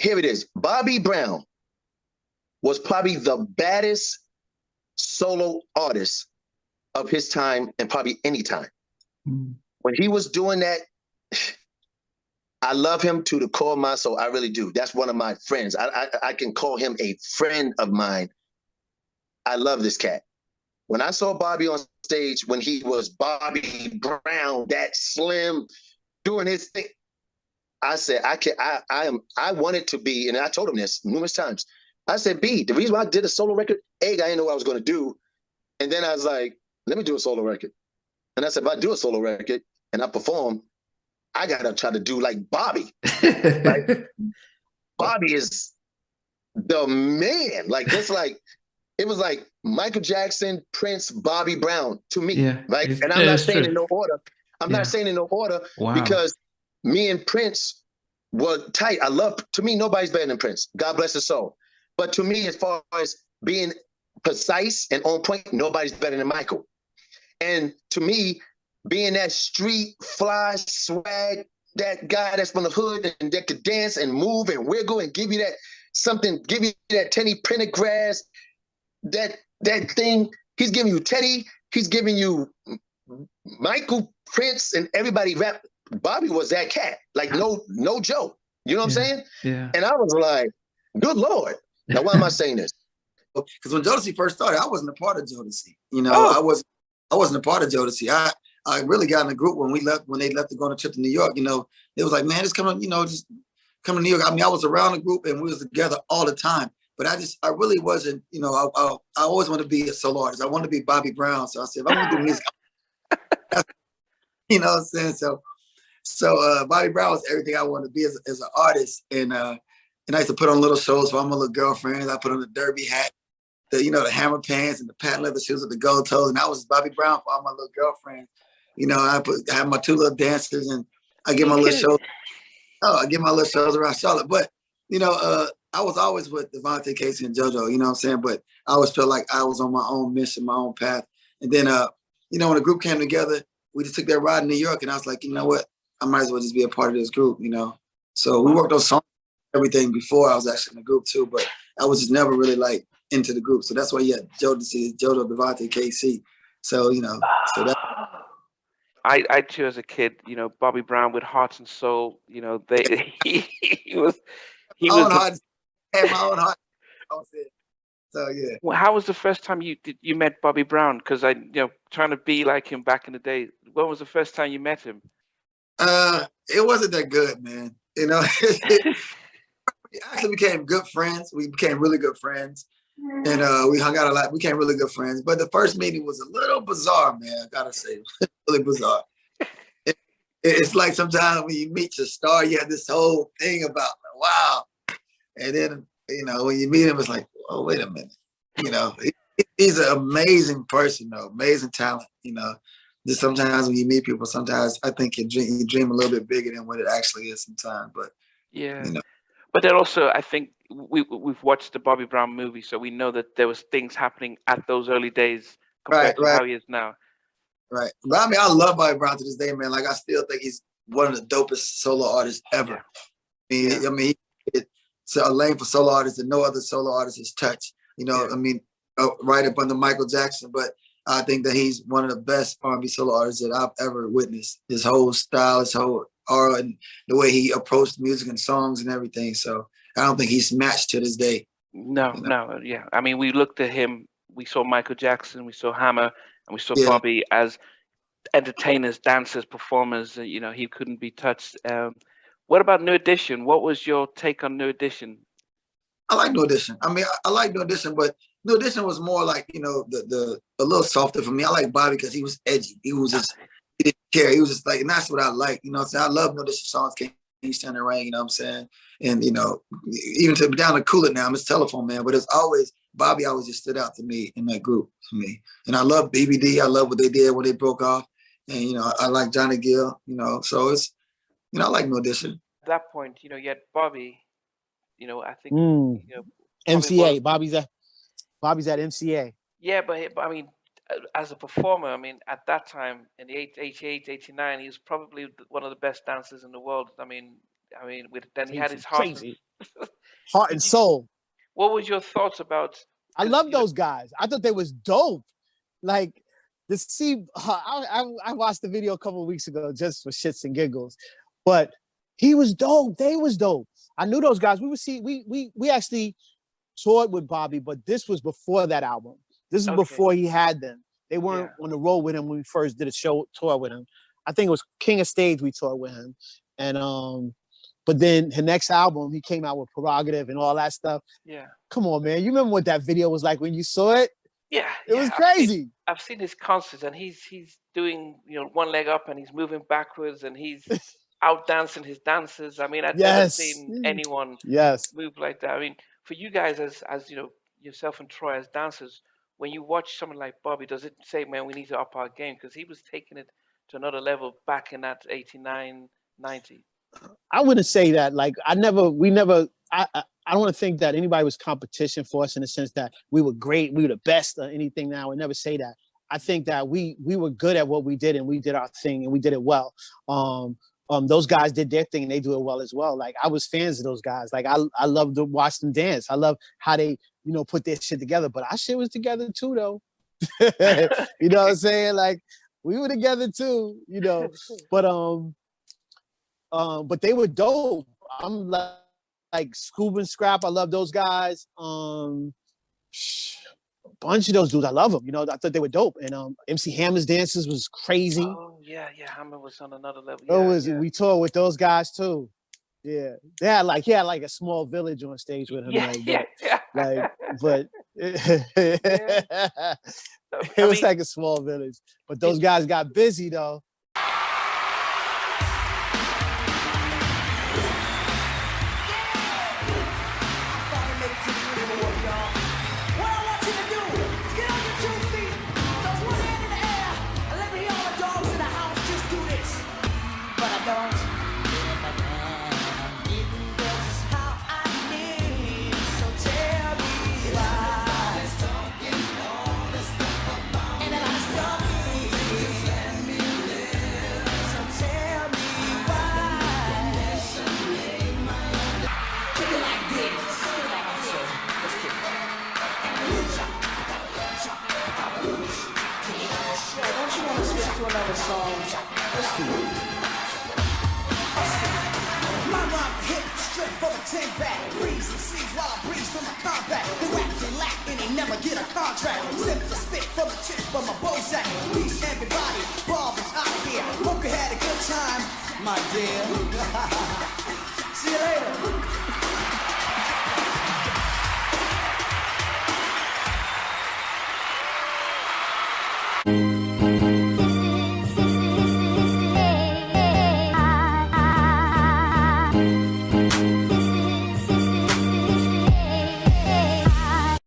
here it is. Bobby Brown was probably the baddest solo artist of his time and probably any time. When he was doing that, I love him to the core of my soul. I really do. That's one of my friends. I can call him a friend of mine. I love this cat. When I saw Bobby on stage, when he was Bobby Brown, that slim, doing his thing, I said, I wanted to be, and I told him this numerous times. I said, B, the reason why I did a solo record, I didn't know what I was going to do. And then I was like, let me do a solo record. And I said, if I do a solo record and I perform, I got to try to do like Bobby. Like, Bobby is the man. Like, it's like, it was like Michael Jackson, Prince, Bobby Brown to me. Yeah, right? And I'm not saying in no order. I'm Yeah. not saying in no order Wow. because me and Prince were tight. To me, nobody's better than Prince. God bless his soul. But to me, as far as being precise and on point, nobody's better than Michael. And to me, being that street fly swag, that guy that's from the hood and that could dance and move and wiggle and give you that something, give you that Teddy Pendergrass, that thing. He's giving you Teddy, he's giving you Michael, Prince, and everybody rap. Bobby was that cat, like no joke. You know what I'm saying? Yeah. And I was like, good Lord. Now, why am I saying this? Because when Jodeci first started, I wasn't a part of Jodeci. You know, I wasn't a part of Jodeci. I really got in a group when they left to go on a trip to New York. You know, it was like, man, just come to New York. I mean, I was around the group and we was together all the time. But I really wasn't, you know, I always wanted to be a solo artist. I wanted to be Bobby Brown. So I said, if I'm gonna do music, you know what I'm saying? So Bobby Brown was everything I wanted to be as an artist. And I used to put on little shows for all my little girlfriends. I put on the derby hat, the hammer pants and the patent leather shoes with the gold toes. And I was Bobby Brown for all my little girlfriends. You know, I have my two little dancers and I get my little shows. I get my little shows around Charlotte. But, you know, I was always with Devontae, Casey, and JoJo, you know what I'm saying? But I always felt like I was on my own mission, my own path. And then, you know, when the group came together, we just took that ride in New York. And I was like, you know what? I might as well just be a part of this group, you know? So we worked on songs, everything before I was actually in the group too, but I was just never really like into the group. So that's why you had JoJo, Devontae, KC. So, you know, so that. I too, as a kid, you know, Bobby Brown with Heart and Soul, you know, he was my own heart. So yeah. Well, how was the first time you met Bobby Brown? Because trying to be like him back in the day. When was the first time you met him? It wasn't that good, man. You know, we actually became good friends. We became really good friends. And we hung out a lot. We became really good friends. But the first meeting was a little bizarre, man. I gotta say, really bizarre. It's like sometimes when you meet your star, you have this whole thing about, wow. And then, you know, when you meet him, it's like, oh, wait a minute. You know, he's an amazing person, though, amazing talent. You know, just sometimes when you meet people, sometimes I think you dream a little bit bigger than what it actually is sometimes. But yeah, you know. But then also, I think we've watched the Bobby Brown movie, so we know that there was things happening at those early days compared to how he is now. Right. But I mean, I love Bobby Brown to this day, man. Like, I still think he's one of the dopest solo artists ever. Yeah. I mean, it's a lane for solo artists that no other solo artist has touched. You know, I mean, right up under Michael Jackson, but I think that he's one of the best R&B solo artists that I've ever witnessed. His whole style, his whole aura, and the way he approached music and songs and everything. So I don't think he's matched to this day. No, you know? No, yeah. I mean, we looked at him, we saw Michael Jackson, we saw Hammer, and we saw Bobby as entertainers, dancers, performers. You know, he couldn't be touched. What about New Edition? What was your take on New Edition? I like New Edition. I mean, I like New Edition, but New Edition was more like, you know, a little softer for me. I like Bobby because he was edgy. He didn't care. He was just like, and that's what I like. You know what I'm saying? I love New Edition songs. Can You Stand the Rain? You know what I'm saying? And, you know, even to down to Cool It Now, I'm his Telephone Man. But it's always, Bobby always just stood out to me in that group for me. And I love BBD. I love what they did when they broke off. And, you know, I like Johnny Gill, you know. So it's, you know, I like New Edition. At that point, you know, you had Bobby, you know, I think, you know, MCA, Bobby's at MCA. Yeah, but I mean, as a performer, I mean, at that time in the 88, 89, he was probably one of the best dancers in the world. I mean, then he had his heart. heart and soul. What was your thoughts about? I love those guys. I thought they was dope. Like to see, I watched the video a couple of weeks ago just for shits and giggles, but he was dope. They was dope. I knew those guys. We actually toured with Bobby, but this was before that album. This is before he had them. They weren't on the road with him when we first did a tour with him. I think it was King of Stage we toured with him. And but then the next album, he came out with Prerogative and all that stuff. Yeah. Come on, man. You remember what that video was like when you saw it? Yeah. It was crazy. I've seen his concerts and he's doing, one leg up and he's moving backwards and he's out dancing his dancers. I mean, I've never seen anyone move like that. I mean, for you guys as yourself and Troy as dancers, when you watch someone like Bobby, does it say, man, we need to up our game? Because he was taking it to another level back in that 89, 90. I wouldn't say that. Like, I don't want to think that anybody was competition for us in the sense that we were great, we were the best or anything. Now I would never say that. I think that we were good at what we did and we did our thing and we did it well. Those guys did their thing and they do it well as well. Like, I was fans of those guys. Like, I love to watch them dance. I love how they, put their shit together. But our shit was together too, though. You know what I'm saying? Like, we were together too, but they were dope. I'm like Scoob and Scrap. I love those guys. A bunch of those dudes. I love them. I thought they were dope. And MC Hammer's dances was crazy. Oh yeah, Hammer was on another level. We toured with those guys too. Yeah, he had like a small village on stage with him. But it was like a small village. But those guys got busy though. Another song. Let's do it. My rhyme hit straight for the 10 back. Freeze and seize while I breeze from my combat. They rap, they lack, and they never get a contract. Simple to spit from the tip of my Bozak. Peace everybody, Bob is out here. Hope you had a good time, my dear. See you later.